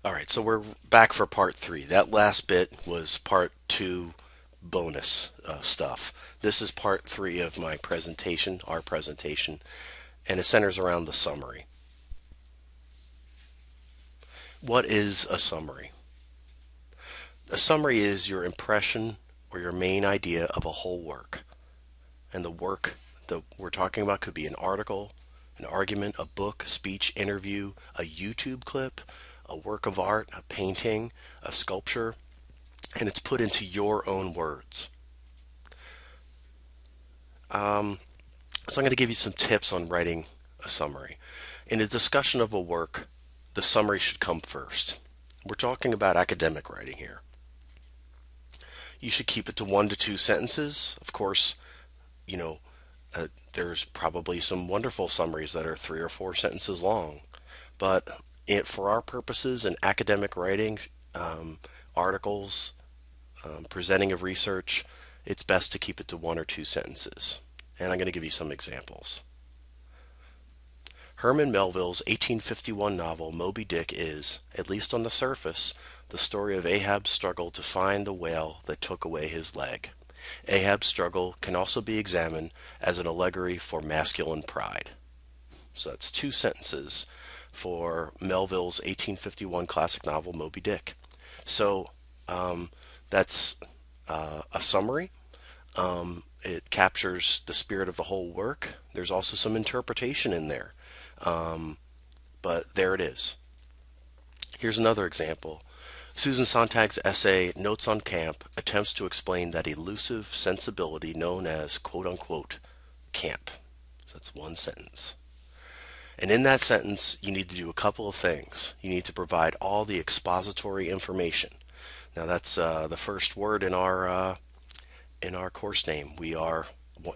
All right, so we're back for part three. That last bit was part two bonus stuff. This is part three of my presentation, our presentation, and it centers around the summary. What is a summary? A summary is your impression or your main idea of a whole work. And the work that we're talking about could be an article, an argument, a book, speech, interview, a YouTube clip, a work of art, a painting, a sculpture, and it's put into your own words. So I'm going to give you some tips on writing a summary. In a discussion of a work, the summary should come first. We're talking about academic writing here. You should keep it to 1 to 2 sentences. Of course, you know, there's probably some wonderful summaries that are 3 or 4 sentences long. But for our purposes in academic writing, articles, presenting of research, it's best to keep it to 1 or 2 sentences. And I'm going to give you some examples. Herman Melville's 1851 novel Moby Dick is, at least on the surface, the story of Ahab's struggle to find the whale that took away his leg. Ahab's struggle can also be examined as an allegory for masculine pride. So that's 2 sentences for Melville's 1851 classic novel Moby Dick. So that's a summary. It captures the spirit of the whole work. There's also some interpretation in there. But there it is. Here's another example. Susan Sontag's essay, Notes on Camp, attempts to explain that elusive sensibility known as quote-unquote camp. So that's 1 sentence. And in that sentence, you need to do a couple of things. You need to provide all the expository information. Now that's the first word in our course name. We are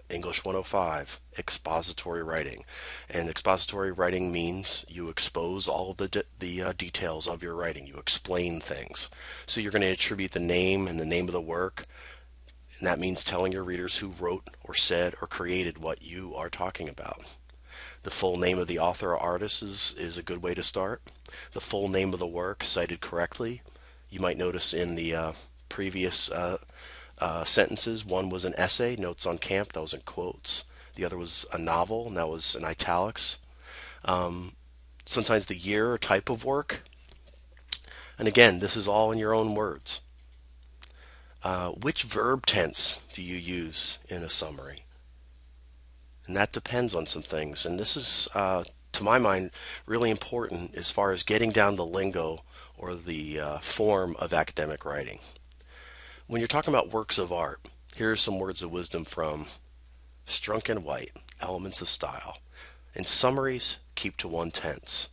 English 105, expository writing. And expository writing means you expose all of the details of your writing. You explain things. So you're going to attribute the name and the name of the work. And that means telling your readers who wrote or said or created what you are talking about. The full name of the author or artist is a good way to start. The full name of the work cited correctly. You might notice in the previous sentences, one was an essay, Notes on Camp, that was in quotes. The other was a novel, and that was in italics. Sometimes the year or type of work. And again, this is all in your own words. Which verb tense do you use in a summary? And that depends on some things. And this is, to my mind, really important as far as getting down the lingo or the form of academic writing. When you're talking about works of art, here are some words of wisdom from Strunk and White, Elements of Style. In summaries, keep to 1 tense.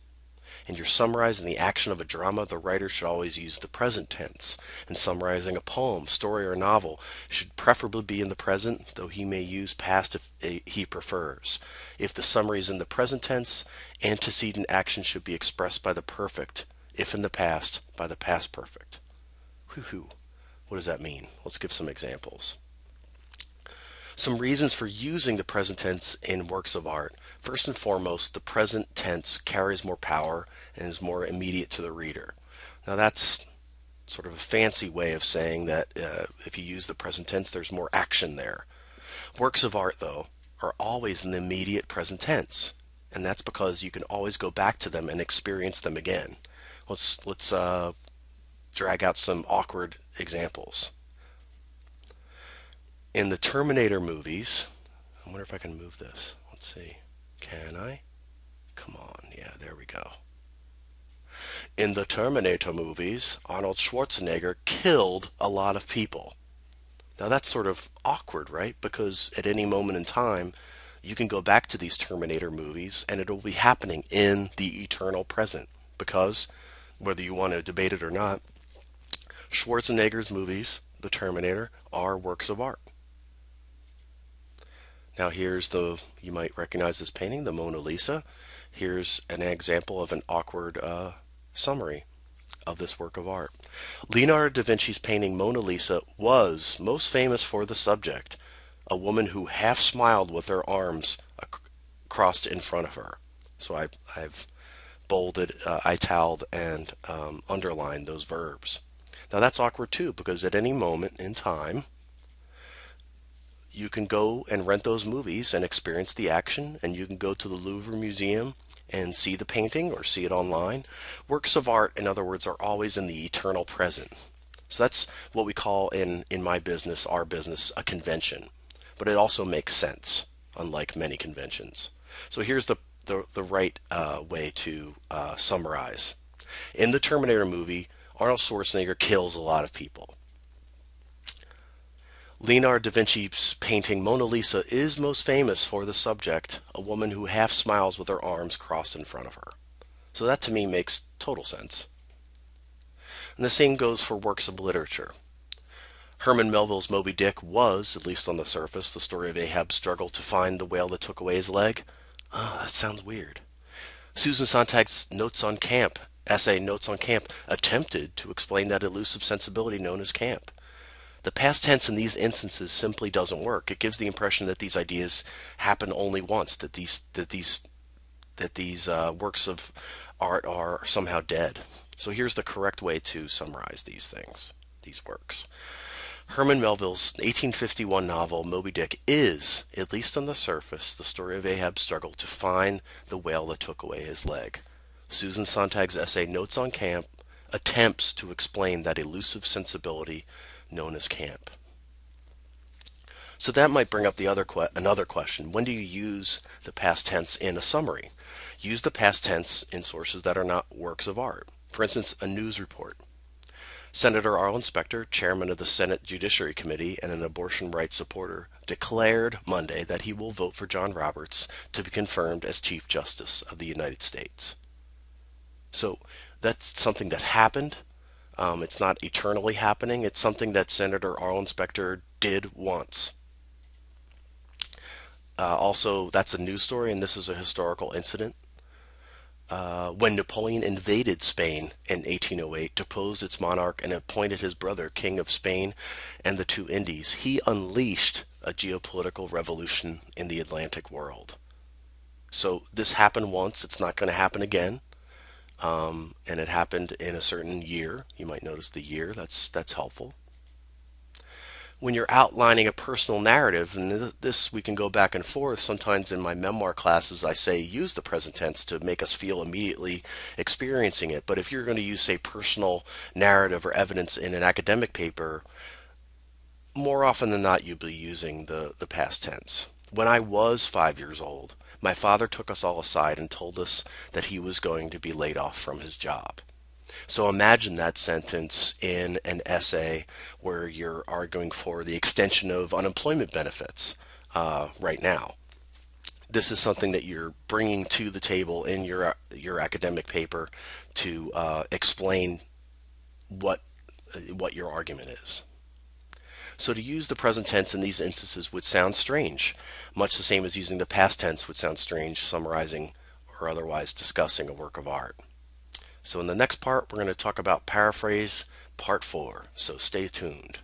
And you're summarizing the action of a drama, the writer should always use the present tense. In summarizing a poem, story, or novel, should preferably be in the present, though he may use past if he prefers. If the summary is in the present tense, antecedent action should be expressed by the perfect. If in the past, by the past perfect. Whew. What does that mean? Let's give some examples. Some reasons for using the present tense in works of art. First and foremost, the present tense carries more power and is more immediate to the reader. Now that's sort of a fancy way of saying that if you use the present tense, there's more action there. Works of art, though, are always in the immediate present tense, and that's because you can always go back to them and experience them again. Let's drag out some awkward examples. In the Terminator movies, I wonder if I can move this. Let's see. Can I? Come on. Yeah, there we go. In the Terminator movies, Arnold Schwarzenegger killed a lot of people. Now that's sort of awkward, right? Because at any moment in time, you can go back to these Terminator movies and it'll be happening in the eternal present. Because, whether you want to debate it or not, Schwarzenegger's movies, The Terminator, are works of art. Now here's you might recognize this painting, the Mona Lisa. Here's an example of an awkward summary of this work of art. Leonardo da Vinci's painting Mona Lisa was most famous for the subject, a woman who half smiled with her arms crossed in front of her. So I've bolded, italiced, and underlined those verbs. Now that's awkward too, because at any moment in time, you can go and rent those movies and experience the action, and you can go to the Louvre Museum and see the painting or see it online. Works of art, in other words, are always in the eternal present. So that's what we call in my business, our business, a convention. But it also makes sense, unlike many conventions. So here's the right way to summarize. In the Terminator movie, Arnold Schwarzenegger kills a lot of people. Leonardo da Vinci's painting Mona Lisa is most famous for the subject, a woman who half smiles with her arms crossed in front of her. So that to me makes total sense. And the same goes for works of literature. Herman Melville's Moby Dick was, at least on the surface, the story of Ahab's struggle to find the whale that took away his leg. Ah, that sounds weird. Susan Sontag's essay Notes on Camp, attempted to explain that elusive sensibility known as camp. The past tense in these instances simply doesn't work. It gives the impression that these ideas happen only once, that these works of art are somehow dead. So here's the correct way to summarize these works. Herman Melville's 1851 novel Moby Dick is, at least on the surface, the story of Ahab's struggle to find the whale that took away his leg. Susan Sontag's essay Notes on Camp attempts to explain that elusive sensibility known as camp. So that might bring up another question. When do you use the past tense in a summary? Use the past tense in sources that are not works of art. For instance, a news report. Senator Arlen Specter, chairman of the Senate Judiciary Committee and an abortion rights supporter, declared Monday that he will vote for John Roberts to be confirmed as Chief Justice of the United States. So that's something that happened. It's not eternally happening. It's something that Senator Arlen Specter did once. Also, that's a news story, and this is a historical incident. When Napoleon invaded Spain in 1808, deposed its monarch, and appointed his brother king of Spain and the two Indies, he unleashed a geopolitical revolution in the Atlantic world. So this happened once. It's not going to happen again. And it happened in a certain year. You might notice the year. That's helpful. When you're outlining a personal narrative, and this we can go back and forth. Sometimes in my memoir classes, I say use the present tense to make us feel immediately experiencing it. But if you're going to use, say, personal narrative or evidence in an academic paper, more often than not, you'll be using the past tense. When I was 5 years old, my father took us all aside and told us that he was going to be laid off from his job. So imagine that sentence in an essay where you're arguing for the extension of unemployment benefits right now. This is something that you're bringing to the table in your academic paper to explain what your argument is. So to use the present tense in these instances would sound strange, much the same as using the past tense would sound strange summarizing or otherwise discussing a work of art. So in the next part, we're going to talk about paraphrase part 4, so stay tuned.